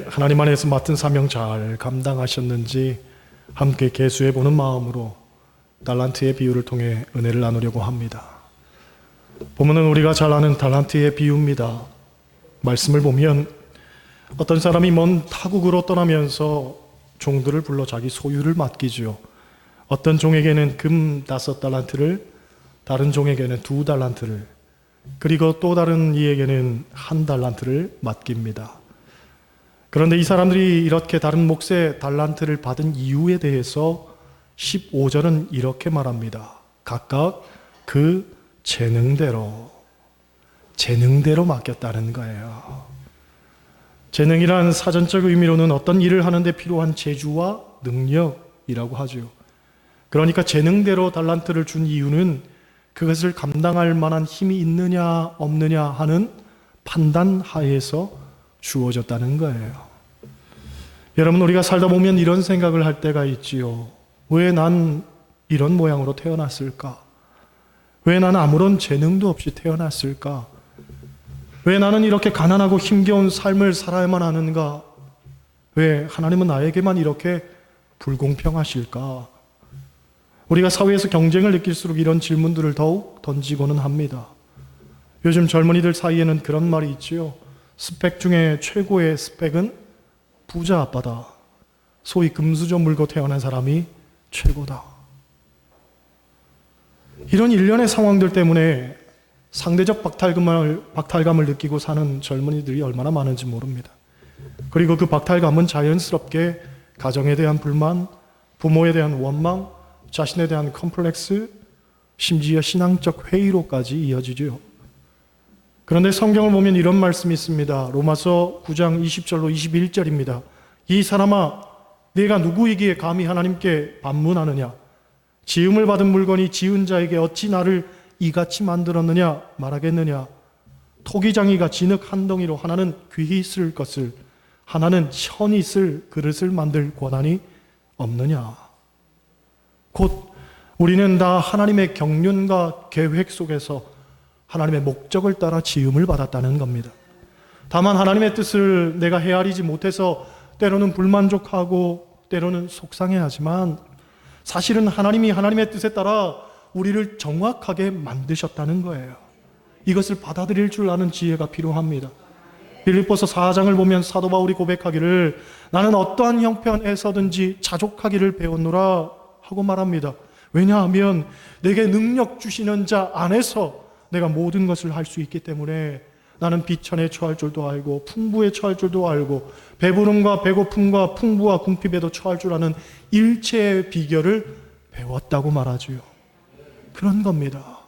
하나님 안에서 맡은 사명 잘 감당하셨는지 함께 계수해 보는 마음으로 달란트의 비유를 통해 은혜를 나누려고 합니다. 본문은 우리가 잘 아는 달란트의 비유입니다. 말씀을 보면 어떤 사람이 먼 타국으로 떠나면서 종들을 불러 자기 소유를 맡기지요. 어떤 종에게는 금 5달란트를, 다른 종에게는 2달란트를, 그리고 또 다른 이에게는 1달란트를 맡깁니다. 그런데 이 사람들이 이렇게 다른 몫의 달란트를 받은 이유에 대해서 15절은 이렇게 말합니다. 각각 그 재능대로 맡겼다는 거예요. 재능이란 사전적 의미로는 어떤 일을 하는데 필요한 재주와 능력이라고 하죠. 그러니까 재능대로 달란트를 준 이유는 그것을 감당할 만한 힘이 있느냐 없느냐 하는 판단 하에서 주어졌다는 거예요. 여러분, 우리가 살다 보면 이런 생각을 할 때가 있지요. 왜 난 이런 모양으로 태어났을까? 왜 나는 아무런 재능도 없이 태어났을까? 왜 나는 이렇게 가난하고 힘겨운 삶을 살아야만 하는가? 왜 하나님은 나에게만 이렇게 불공평하실까? 우리가 사회에서 경쟁을 느낄수록 이런 질문들을 더욱 던지고는 합니다. 요즘 젊은이들 사이에는 그런 말이 있지요. 스펙 중에 최고의 스펙은 부자 아빠다. 소위 금수저 물고 태어난 사람이 최고다. 이런 일련의 상황들 때문에 상대적 박탈감을 느끼고 사는 젊은이들이 얼마나 많은지 모릅니다. 그리고 그 박탈감은 자연스럽게 가정에 대한 불만, 부모에 대한 원망, 자신에 대한 컴플렉스, 심지어 신앙적 회의로까지 이어지죠. 그런데 성경을 보면 이런 말씀이 있습니다. 로마서 9장 20절로 21절입니다. 이 사람아, 네가 누구이기에 감히 하나님께 반문하느냐? 지음을 받은 물건이 지은 자에게 어찌 나를 이같이 만들었느냐 말하겠느냐? 토기장이가 진흙 한 덩이로 하나는 귀히 쓸 것을, 하나는 천히 쓸 그릇을 만들 권한이 없느냐? 곧 우리는 다 하나님의 경륜과 계획 속에서 하나님의 목적을 따라 지음을 받았다는 겁니다. 다만 하나님의 뜻을 내가 헤아리지 못해서 때로는 불만족하고 때로는 속상해하지만 사실은 하나님이 하나님의 뜻에 따라 우리를 정확하게 만드셨다는 거예요. 이것을 받아들일 줄 아는 지혜가 필요합니다. 빌립보서 4장을 보면 사도 바울이 고백하기를 나는 어떠한 형편에서든지 자족하기를 배웠노라 하고 말합니다. 왜냐하면 내게 능력 주시는 자 안에서 내가 모든 것을 할 수 있기 때문에 나는 비천에 처할 줄도 알고 풍부에 처할 줄도 알고 배부름과 배고픔과 풍부와 궁핍에도 처할 줄 아는 일체의 비결을 배웠다고 말하죠. 그런 겁니다.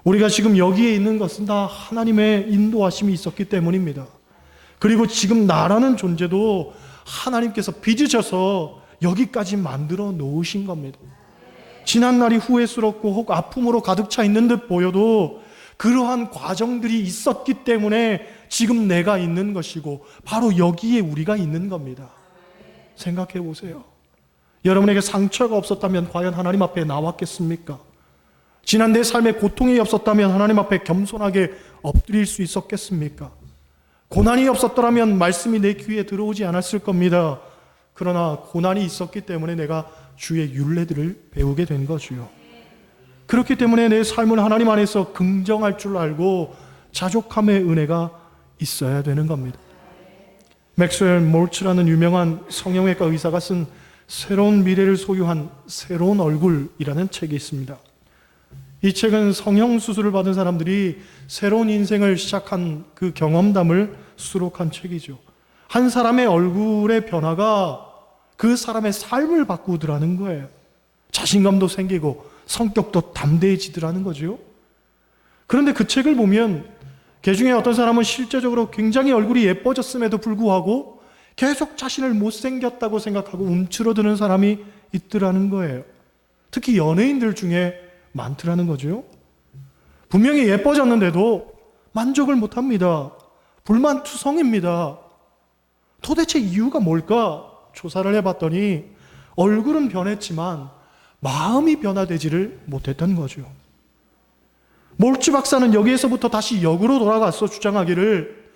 우리가 지금 여기에 있는 것은 다 하나님의 인도하심이 있었기 때문입니다. 그리고 지금 나라는 존재도 하나님께서 빚으셔서 여기까지 만들어 놓으신 겁니다. 지난날이 후회스럽고 혹 아픔으로 가득 차 있는 듯 보여도 그러한 과정들이 있었기 때문에 지금 내가 있는 것이고 바로 여기에 우리가 있는 겁니다. 생각해 보세요. 여러분에게 상처가 없었다면 과연 하나님 앞에 나왔겠습니까? 지난 내 삶에 고통이 없었다면 하나님 앞에 겸손하게 엎드릴 수 있었겠습니까? 고난이 없었더라면 말씀이 내 귀에 들어오지 않았을 겁니다. 그러나 고난이 있었기 때문에 내가 주의 율례들을 배우게 된 거지요. 그렇기 때문에 내 삶을 하나님 안에서 긍정할 줄 알고 자족함의 은혜가 있어야 되는 겁니다. 맥스웰 몰츠라는 유명한 성형외과 의사가 쓴 새로운 미래를 소유한 새로운 얼굴이라는 책이 있습니다. 이 책은 성형수술을 받은 사람들이 새로운 인생을 시작한 그 경험담을 수록한 책이죠. 한 사람의 얼굴의 변화가 그 사람의 삶을 바꾸더라는 거예요. 자신감도 생기고 성격도 담대해지더라는 거죠. 그런데 그 책을 보면 그 중에 어떤 사람은 실제적으로 굉장히 얼굴이 예뻐졌음에도 불구하고 계속 자신을 못생겼다고 생각하고 움츠러드는 사람이 있더라는 거예요. 특히 연예인들 중에 많더라는 거죠. 분명히 예뻐졌는데도 만족을 못합니다. 불만투성입니다. 도대체 이유가 뭘까? 조사를 해봤더니 얼굴은 변했지만 마음이 변화되지를 못했던 거죠. 몰츠 박사는 여기에서부터 다시 역으로 돌아가서 주장하기를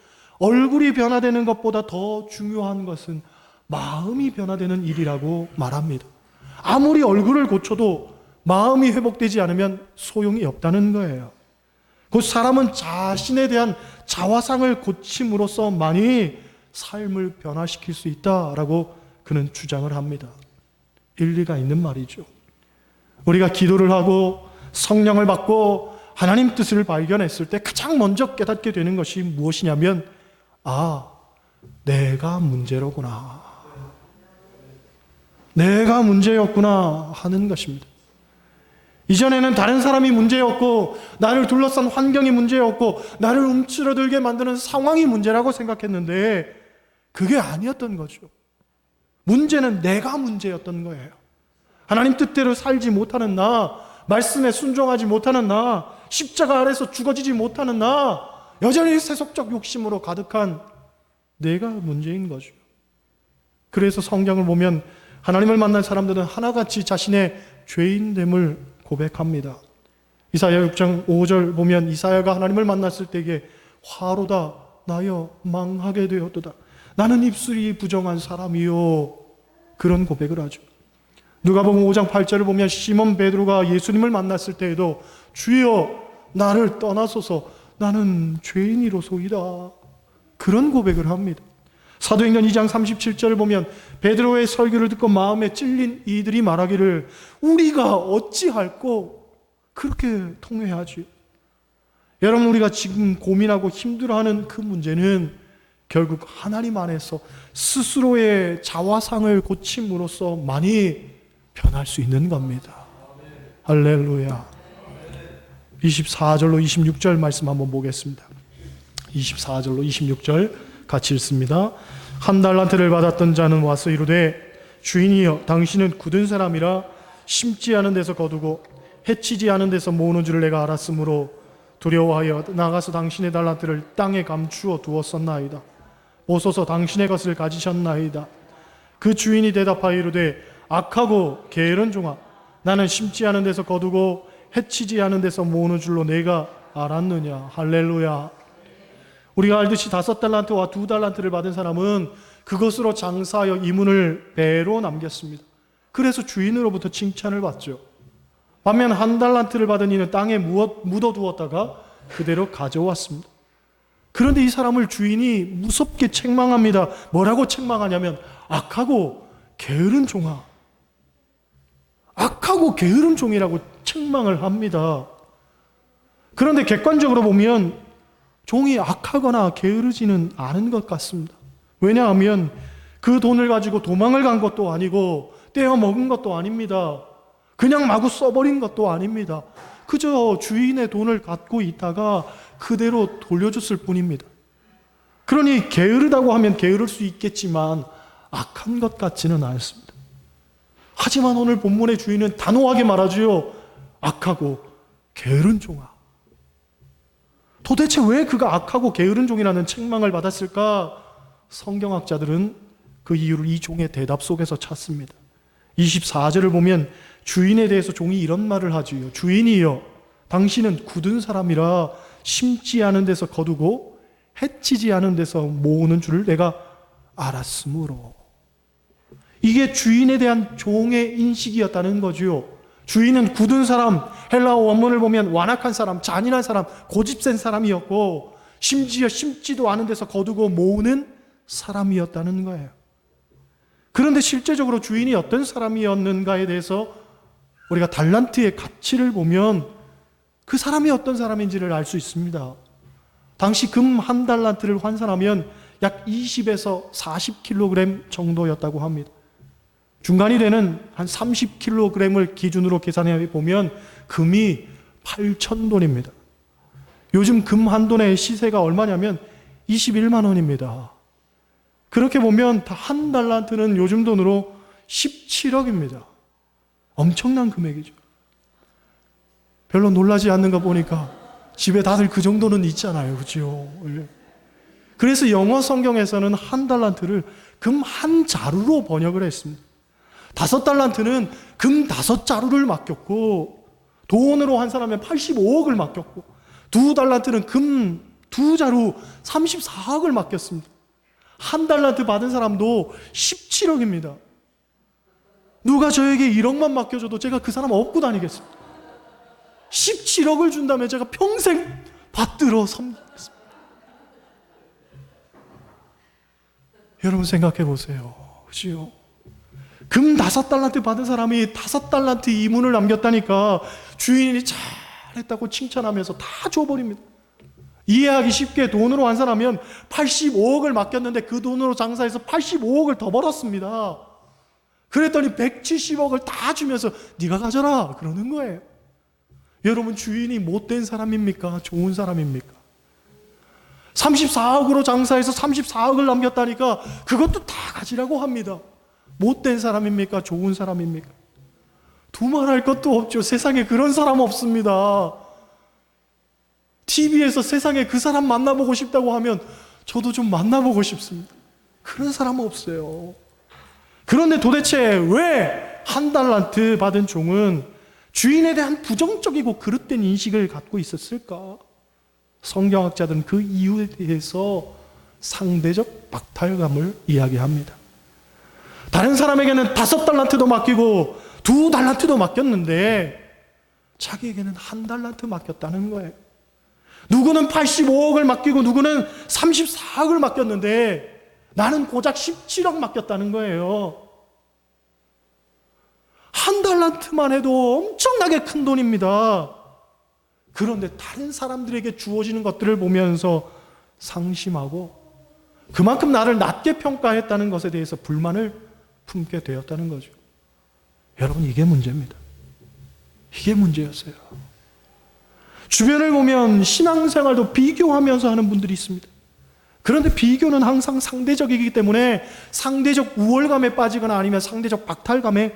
얼굴이 변화되는 것보다 더 중요한 것은 마음이 변화되는 일이라고 말합니다. 아무리 얼굴을 고쳐도 마음이 회복되지 않으면 소용이 없다는 거예요. 그 사람은 자신에 대한 자화상을 고침으로써만이 삶을 변화시킬 수 있다라고 그는 주장을 합니다. 일리가 있는 말이죠. 우리가 기도를 하고 성령을 받고 하나님 뜻을 발견했을 때 가장 먼저 깨닫게 되는 것이 무엇이냐면, 내가 문제로구나, 내가 문제였구나 하는 것입니다. 이전에는 다른 사람이 문제였고 나를 둘러싼 환경이 문제였고 나를 움츠러들게 만드는 상황이 문제라고 생각했는데 그게 아니었던 거죠. 문제는 내가 문제였던 거예요. 하나님 뜻대로 살지 못하는 나, 말씀에 순종하지 못하는 나, 십자가 아래서 죽어지지 못하는 나, 여전히 세속적 욕심으로 가득한 내가 문제인 거죠. 그래서 성경을 보면 하나님을 만난 사람들은 하나같이 자신의 죄인됨을 고백합니다. 이사야 6장 5절 보면 이사야가 하나님을 만났을 때에 화로다 나여 망하게 되었도다, 나는 입술이 부정한 사람이요, 그런 고백을 하죠. 누가복음 5장 8절을 보면 시몬 베드로가 예수님을 만났을 때에도 주여 나를 떠나소서 나는 죄인이로소이다, 그런 고백을 합니다. 사도행전 2장 37절을 보면 베드로의 설교를 듣고 마음에 찔린 이들이 말하기를 우리가 어찌할꼬, 그렇게 통회하지. 여러분, 우리가 지금 고민하고 힘들어하는 그 문제는 결국 하나님 안에서 스스로의 자화상을 고침으로써 많이 변할 수 있는 겁니다. 할렐루야. 24절로 26절 말씀 한번 보겠습니다. 24절로 26절 같이 읽습니다. 한 달란트를 받았던 자는 와서 이르되 주인이여 당신은 굳은 사람이라 심지 않은 데서 거두고 해치지 않은 데서 모으는 줄을 내가 알았으므로 두려워하여 나가서 당신의 달란트를 땅에 감추어 두었었나이다. 보소서 당신의 것을 가지셨나이다. 그 주인이 대답하여 이르되 악하고 게으른 종아, 나는 심지 않은 데서 거두고 해치지 않은 데서 모으는 줄로 내가 알았느냐. 할렐루야. 우리가 알듯이 5달란트와 2달란트를 받은 사람은 그것으로 장사하여 이문을 배로 남겼습니다. 그래서 주인으로부터 칭찬을 받죠. 반면 1달란트를 받은 이는 땅에 묻어두었다가 그대로 가져왔습니다. 그런데 이 사람을 주인이 무섭게 책망합니다. 뭐라고 책망하냐면 악하고 게으른 종아, 악하고 게으른 종이라고 책망을 합니다. 그런데 객관적으로 보면 종이 악하거나 게으르지는 않은 것 같습니다. 왜냐하면 그 돈을 가지고 도망을 간 것도 아니고 떼어 먹은 것도 아닙니다. 그냥 마구 써버린 것도 아닙니다. 그저 주인의 돈을 갖고 있다가 그대로 돌려줬을 뿐입니다. 그러니 게으르다고 하면 게으를 수 있겠지만 악한 것 같지는 않습니다. 하지만 오늘 본문의 주인은 단호하게 말하지요. 악하고 게으른 종아. 도대체 왜 그가 악하고 게으른 종이라는 책망을 받았을까? 성경학자들은 그 이유를 이 종의 대답 속에서 찾습니다. 24절을 보면 주인에 대해서 종이 이런 말을 하지요. 주인이여 당신은 굳은 사람이라 심지 않은 데서 거두고 해치지 않은 데서 모으는 줄을 내가 알았으므로. 이게 주인에 대한 종의 인식이었다는 거죠. 주인은 굳은 사람, 헬라어 원문을 보면 완악한 사람, 잔인한 사람, 고집센 사람이었고 심지어 심지도 않은 데서 거두고 모으는 사람이었다는 거예요. 그런데 실제적으로 주인이 어떤 사람이었는가에 대해서 우리가 달란트의 가치를 보면 그 사람이 어떤 사람인지를 알 수 있습니다. 당시 금 1달란트를 환산하면 약 20에서 40kg 정도였다고 합니다. 중간이 되는 한 30kg을 기준으로 계산해 보면 금이 8,000돈입니다. 요즘 금 한 돈의 시세가 얼마냐면 21만 원입니다. 그렇게 보면 한 달란트는 요즘 돈으로 17억입니다. 엄청난 금액이죠. 별로 놀라지 않는가 보니까 집에 다들 그 정도는 있잖아요. 그렇죠? 그래서 영어 성경에서는 한 달란트를 금 한 자루로 번역을 했습니다. 5달란트는 금 5자루를 맡겼고 돈으로 환산하면 85억을 맡겼고 2달란트는 금 두 자루 34억을 맡겼습니다. 한 달란트 받은 사람도 17억입니다. 누가 저에게 1억만 맡겨줘도 제가 그 사람 업고 다니겠습니다. 17억을 준다면 제가 평생 받들어 섬기겠습니다. 여러분 생각해 보세요. 그죠? 금 5달란트 받은 사람이 5달란트 이문을 남겼다니까 주인이 잘했다고 칭찬하면서 다 줘버립니다. 이해하기 쉽게 돈으로 환산하면 85억을 맡겼는데 그 돈으로 장사해서 85억을 더 벌었습니다. 그랬더니 170억을 다 주면서 네가 가져라 그러는 거예요. 여러분 주인이 못된 사람입니까? 좋은 사람입니까? 34억으로 장사해서 34억을 남겼다니까 그것도 다 가지라고 합니다. 못된 사람입니까? 좋은 사람입니까? 두말할 것도 없죠. 세상에 그런 사람 없습니다. TV에서 세상에 그 사람 만나보고 싶다고 하면 저도 좀 만나보고 싶습니다. 그런 사람은 없어요. 그런데 도대체 왜 한 달란트 받은 종은 주인에 대한 부정적이고 그릇된 인식을 갖고 있었을까? 성경학자들은 그 이유에 대해서 상대적 박탈감을 이야기합니다. 다른 사람에게는 5달란트도 맡기고 2달란트도 맡겼는데 자기에게는 1달란트 맡겼다는 거예요. 누구는 85억을 맡기고 누구는 34억을 맡겼는데 나는 고작 17억 맡겼다는 거예요. 1달란트만 해도 엄청나게 큰 돈입니다. 그런데 다른 사람들에게 주어지는 것들을 보면서 상심하고 그만큼 나를 낮게 평가했다는 것에 대해서 불만을 품게 되었다는 거죠. 여러분 이게 문제입니다. 이게 문제였어요. 주변을 보면 신앙생활도 비교하면서 하는 분들이 있습니다. 그런데 비교는 항상 상대적이기 때문에 상대적 우월감에 빠지거나 아니면 상대적 박탈감에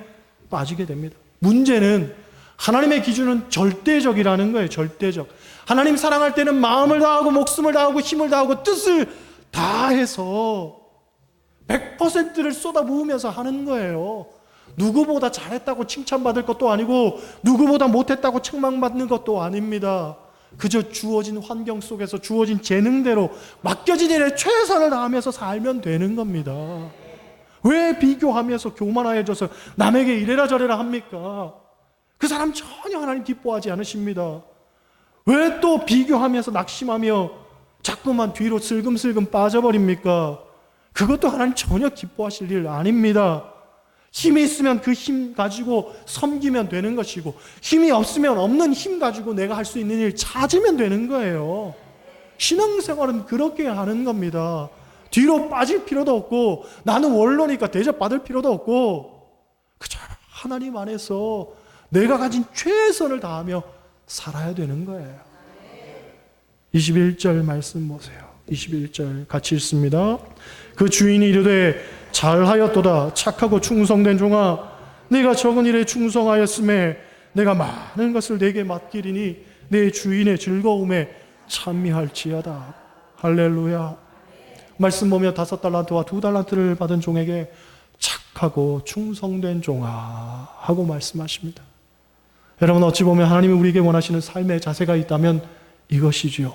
빠지게 됩니다. 문제는 하나님의 기준은 절대적이라는 거예요. 절대적. 하나님 사랑할 때는 마음을 다하고 목숨을 다하고 힘을 다하고 뜻을 다해서 100%를 쏟아부으면서 하는 거예요. 누구보다 잘했다고 칭찬받을 것도 아니고 누구보다 못했다고 책망받는 것도 아닙니다. 그저 주어진 환경 속에서 주어진 재능대로 맡겨진 일에 최선을 다하면서 살면 되는 겁니다. 왜 비교하면서 교만해져서 남에게 이래라 저래라 합니까? 그 사람 전혀 하나님 기뻐하지 않으십니다. 왜 또 비교하면서 낙심하며 자꾸만 뒤로 슬금슬금 빠져버립니까? 그것도 하나님 전혀 기뻐하실 일 아닙니다. 힘이 있으면 그 힘 가지고 섬기면 되는 것이고 힘이 없으면 없는 힘 가지고 내가 할 수 있는 일 찾으면 되는 거예요. 신앙생활은 그렇게 하는 겁니다. 뒤로 빠질 필요도 없고 나는 원로니까 대접받을 필요도 없고 그저 하나님 안에서 내가 가진 최선을 다하며 살아야 되는 거예요. 21절 말씀 보세요. 21절 같이 읽습니다. 그 주인이 이르되 잘하였도다 착하고 충성된 종아 네가 적은 일에 충성하였음에 내가 많은 것을 네게 맡기리니 내 주인의 즐거움에 찬미할지어다. 할렐루야. 말씀 보면 5달란트와 2달란트를 받은 종에게 착하고 충성된 종아 하고 말씀하십니다. 여러분 어찌 보면 하나님이 우리에게 원하시는 삶의 자세가 있다면 이것이지요.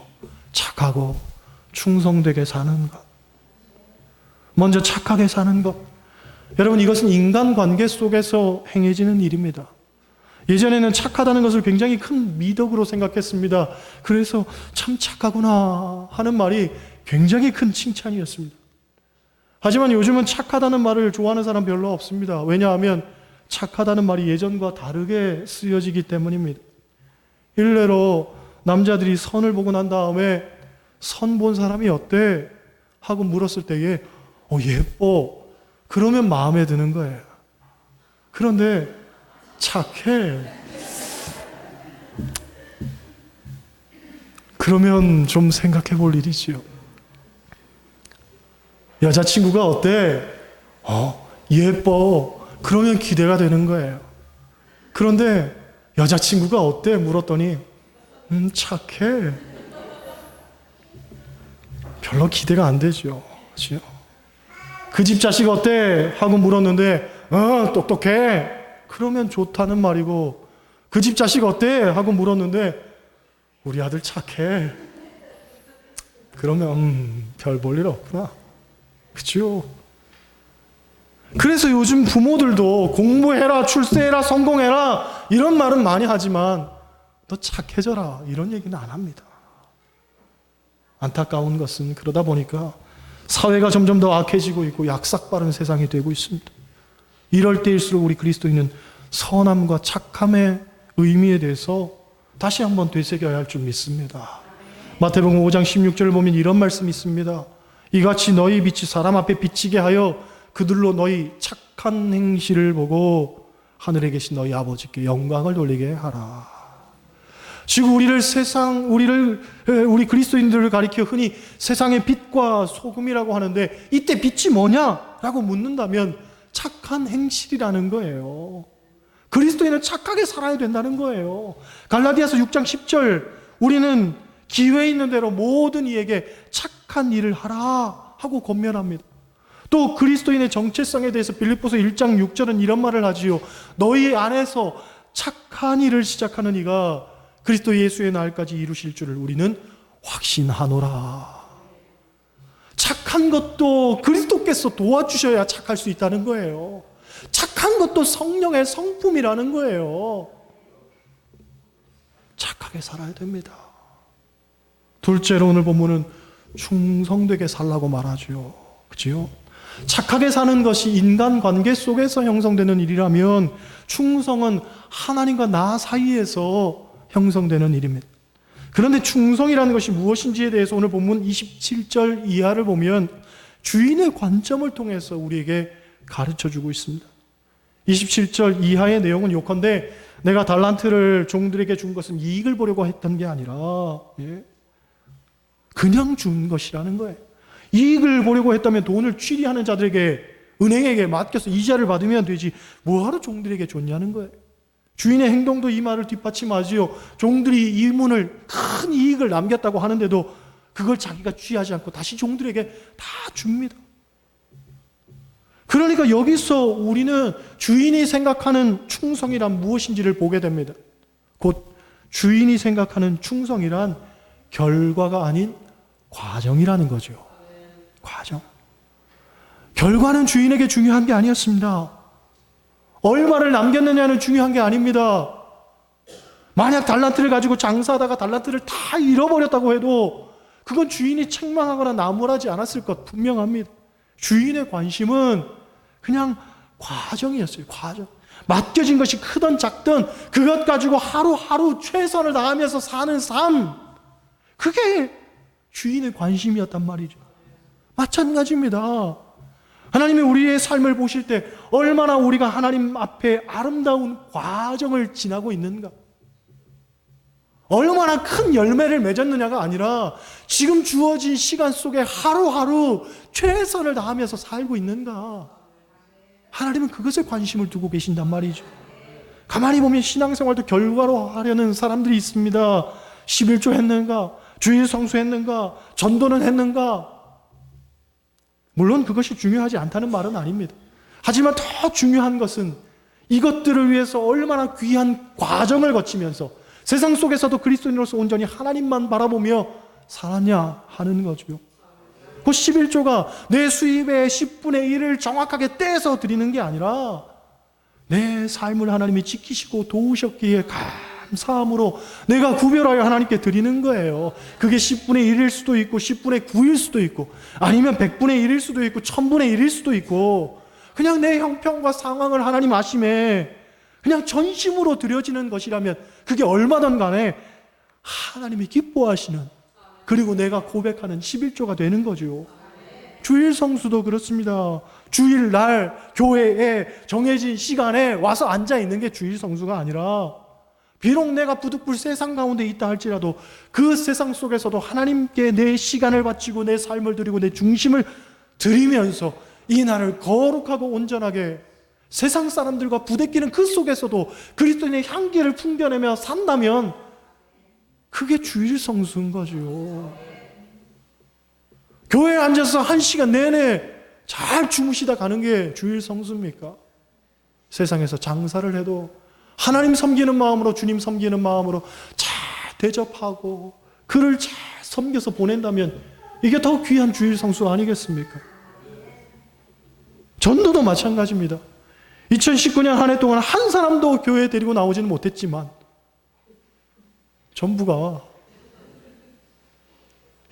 착하고 충성되게 사는 것. 먼저 착하게 사는 것. 여러분 이것은 인간관계 속에서 행해지는 일입니다. 예전에는 착하다는 것을 굉장히 큰 미덕으로 생각했습니다. 그래서 참 착하구나 하는 말이 굉장히 큰 칭찬이었습니다. 하지만 요즘은 착하다는 말을 좋아하는 사람 별로 없습니다. 왜냐하면 착하다는 말이 예전과 다르게 쓰여지기 때문입니다. 일례로 남자들이 선을 보고 난 다음에 선 본 사람이 어때? 하고 물었을 때에 예뻐. 그러면 마음에 드는 거예요. 그런데 착해. 그러면 좀 생각해 볼 일이지요. 여자친구가 어때? 예뻐. 그러면 기대가 되는 거예요. 그런데 여자친구가 어때? 물었더니 착해. 별로 기대가 안 되죠. 그렇죠? 그 집 자식 어때? 하고 물었는데 똑똑해. 그러면 좋다는 말이고 그 집 자식 어때? 하고 물었는데 우리 아들 착해. 그러면 별 볼 일 없구나. 그렇죠? 그래서 요즘 부모들도 공부해라, 출세해라, 성공해라 이런 말은 많이 하지만 너 착해져라 이런 얘기는 안 합니다. 안타까운 것은 그러다 보니까 사회가 점점 더 악해지고 있고 약삭빠른 세상이 되고 있습니다. 이럴 때일수록 우리 그리스도인은 선함과 착함의 의미에 대해서 다시 한번 되새겨야 할 줄 믿습니다. 마태복음 5장 16절을 보면 이런 말씀이 있습니다. 이같이 너희 빛이 사람 앞에 비치게 하여 그들로 너희 착한 행실을 보고 하늘에 계신 너희 아버지께 영광을 돌리게 하라. 지금 우리 그리스도인들을 가리켜 흔히 세상의 빛과 소금이라고 하는데 이때 빛이 뭐냐라고 묻는다면 착한 행실이라는 거예요. 그리스도인은 착하게 살아야 된다는 거예요. 갈라디아서 6장 10절 우리는 기회 있는 대로 모든 이에게 착한 일을 하라 하고 권면합니다. 또 그리스도인의 정체성에 대해서 빌립보서 1장 6절은 이런 말을 하지요. 너희 안에서 착한 일을 시작하는 이가 그리스도 예수의 날까지 이루실 줄을 우리는 확신하노라. 착한 것도 그리스도께서 도와주셔야 착할 수 있다는 거예요. 착한 것도 성령의 성품이라는 거예요. 착하게 살아야 됩니다. 둘째로 오늘 본문은 충성되게 살라고 말하죠. 그렇죠? 착하게 사는 것이 인간관계 속에서 형성되는 일이라면 충성은 하나님과 나 사이에서 형성되는 일입니다. 그런데 충성이라는 것이 무엇인지에 대해서 오늘 본문 27절 이하를 보면 주인의 관점을 통해서 우리에게 가르쳐주고 있습니다. 27절 이하의 내용은 요컨대 내가 달란트를 종들에게 준 것은 이익을 보려고 했던 게 아니라 그냥 준 것이라는 거예요. 이익을 보려고 했다면 돈을 취리하는 자들에게 은행에게 맡겨서 이자를 받으면 되지 뭐하러 종들에게 줬냐는 거예요. 주인의 행동도 이 말을 뒷받침하지요. 종들이 큰 이익을 남겼다고 하는데도 그걸 자기가 취하지 않고 다시 종들에게 다 줍니다. 그러니까 여기서 우리는 주인이 생각하는 충성이란 무엇인지를 보게 됩니다. 곧 주인이 생각하는 충성이란 결과가 아닌 과정이라는 거죠. 과정. 결과는 주인에게 중요한 게 아니었습니다. 얼마를 남겼느냐는 중요한 게 아닙니다. 만약 달란트를 가지고 장사하다가 달란트를 다 잃어버렸다고 해도 그건 주인이 책망하거나 나무라지 않았을 것 분명합니다. 주인의 관심은 그냥 과정이었어요. 과정. 맡겨진 것이 크든 작든 그것 가지고 하루하루 최선을 다하면서 사는 삶, 그게 주인의 관심이었단 말이죠. 마찬가지입니다. 하나님이 우리의 삶을 보실 때 얼마나 우리가 하나님 앞에 아름다운 과정을 지나고 있는가, 얼마나 큰 열매를 맺었느냐가 아니라 지금 주어진 시간 속에 하루하루 최선을 다하면서 살고 있는가, 하나님은 그것에 관심을 두고 계신단 말이죠. 가만히 보면 신앙생활도 결과로 하려는 사람들이 있습니다. 11조 했는가? 주일 성수했는가? 전도는 했는가? 물론 그것이 중요하지 않다는 말은 아닙니다. 하지만 더 중요한 것은 이것들을 위해서 얼마나 귀한 과정을 거치면서 세상 속에서도 그리스도인으로서 온전히 하나님만 바라보며 살았냐 하는 거죠. 그 11조가 내 수입의 10분의 1을 정확하게 떼서 드리는 게 아니라 내 삶을 하나님이 지키시고 도우셨기에 감사함으로 내가 구별하여 하나님께 드리는 거예요. 그게 10분의 1일 수도 있고 10분의 9일 수도 있고 아니면 100분의 1일 수도 있고 1000분의 1일 수도 있고 그냥 내 형편과 상황을 하나님 아심에 그냥 전심으로 드려지는 것이라면 그게 얼마든 간에 하나님이 기뻐하시는, 그리고 내가 고백하는 11조가 되는 거죠. 주일 성수도 그렇습니다. 주일날 교회에 정해진 시간에 와서 앉아있는 게 주일 성수가 아니라 비록 내가 부득불 세상 가운데 있다 할지라도 그 세상 속에서도 하나님께 내 시간을 바치고 내 삶을 드리고 내 중심을 드리면서 이 날을 거룩하고 온전하게 세상 사람들과 부대끼는 그 속에서도 그리스도인의 향기를 풍겨내며 산다면 그게 주일 성수인 거죠. 교회에 앉아서 1시간 내내 잘 주무시다 가는 게 주일 성수입니까? 세상에서 장사를 해도 하나님 섬기는 마음으로, 주님 섬기는 마음으로 잘 대접하고 그를 잘 섬겨서 보낸다면 이게 더 귀한 주일 성수 아니겠습니까? 전도도 마찬가지입니다. 2019년 한 해 동안 한 사람도 교회에 데리고 나오지는 못했지만 전부가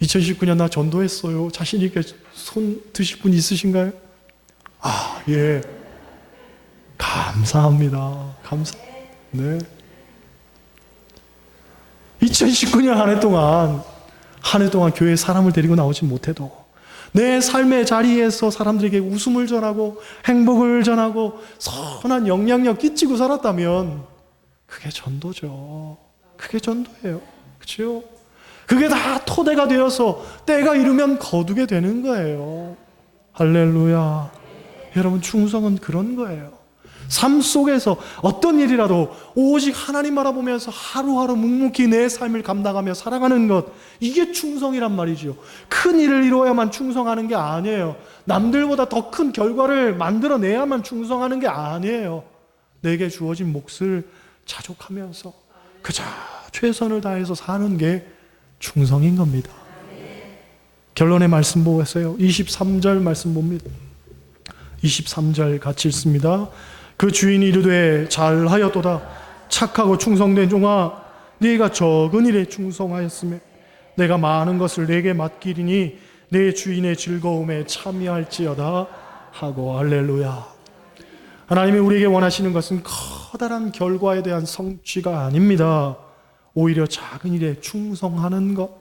2019년 나 전도했어요. 자신 있게 손 드실 분 있으신가요? 아, 예. 감사합니다. 네. 2019년 한 해 동안 교회에 사람을 데리고 나오지 못해도 내 삶의 자리에서 사람들에게 웃음을 전하고 행복을 전하고 선한 영향력 끼치고 살았다면 그게 전도죠. 그게 전도예요. 그렇죠? 그게 다 토대가 되어서 때가 이르면 거두게 되는 거예요. 할렐루야. 여러분, 충성은 그런 거예요. 삶 속에서 어떤 일이라도 오직 하나님 바라보면서 하루하루 묵묵히 내 삶을 감당하며 살아가는 것, 이게 충성이란 말이죠. 큰 일을 이루어야만 충성하는 게 아니에요. 남들보다 더 큰 결과를 만들어내야만 충성하는 게 아니에요. 내게 주어진 몫을 자족하면서 그저 최선을 다해서 사는 게 충성인 겁니다. 결론의 말씀 보겠어요. 23절 말씀 봅니다. 23절 같이 읽습니다. 그 주인이 이르되 잘하였도다. 착하고 충성된 종아, 네가 적은 일에 충성하였으며 내가 많은 것을 내게 맡기리니 내 주인의 즐거움에 참여할지어다 하고. 할렐루야. 하나님이 우리에게 원하시는 것은 커다란 결과에 대한 성취가 아닙니다. 오히려 작은 일에 충성하는 것,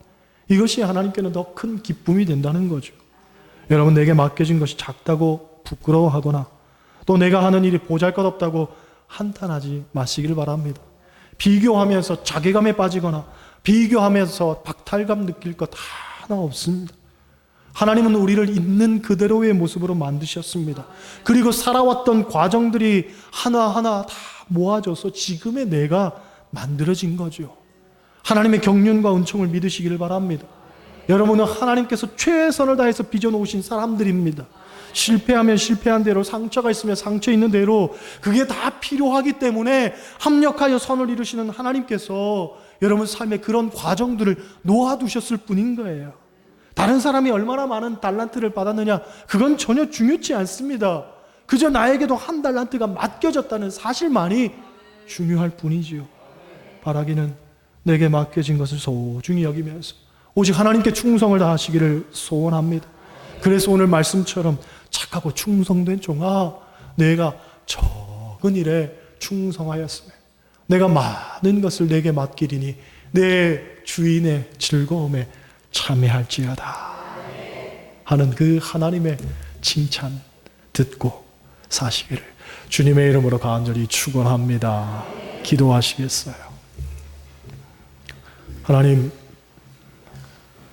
이것이 하나님께는 더 큰 기쁨이 된다는 거죠. 여러분, 내게 맡겨진 것이 작다고 부끄러워하거나 또 내가 하는 일이 보잘것없다고 한탄하지 마시길 바랍니다. 비교하면서 자괴감에 빠지거나 비교하면서 박탈감 느낄 것 하나 없습니다. 하나님은 우리를 있는 그대로의 모습으로 만드셨습니다. 그리고 살아왔던 과정들이 하나하나 다 모아져서 지금의 내가 만들어진 거죠. 하나님의 경륜과 은총을 믿으시기를 바랍니다. 여러분은 하나님께서 최선을 다해서 빚어놓으신 사람들입니다. 실패하면 실패한 대로, 상처가 있으면 상처 있는 대로 그게 다 필요하기 때문에 합력하여 선을 이루시는 하나님께서 여러분 삶의 그런 과정들을 놓아두셨을 뿐인 거예요. 다른 사람이 얼마나 많은 달란트를 받았느냐, 그건 전혀 중요치 않습니다. 그저 나에게도 한 달란트가 맡겨졌다는 사실만이 중요할 뿐이지요. 바라기는 내게 맡겨진 것을 소중히 여기면서 오직 하나님께 충성을 다하시기를 소원합니다. 그래서 오늘 말씀처럼 착하고 충성된 종아, 내가 적은 일에 충성하였으며 내가 많은 것을 내게 맡기리니 내 주인의 즐거움에 참여할지어다 하는 그 하나님의 칭찬 듣고 사시기를 주님의 이름으로 간절히 축원합니다. 기도하시겠어요? 하나님,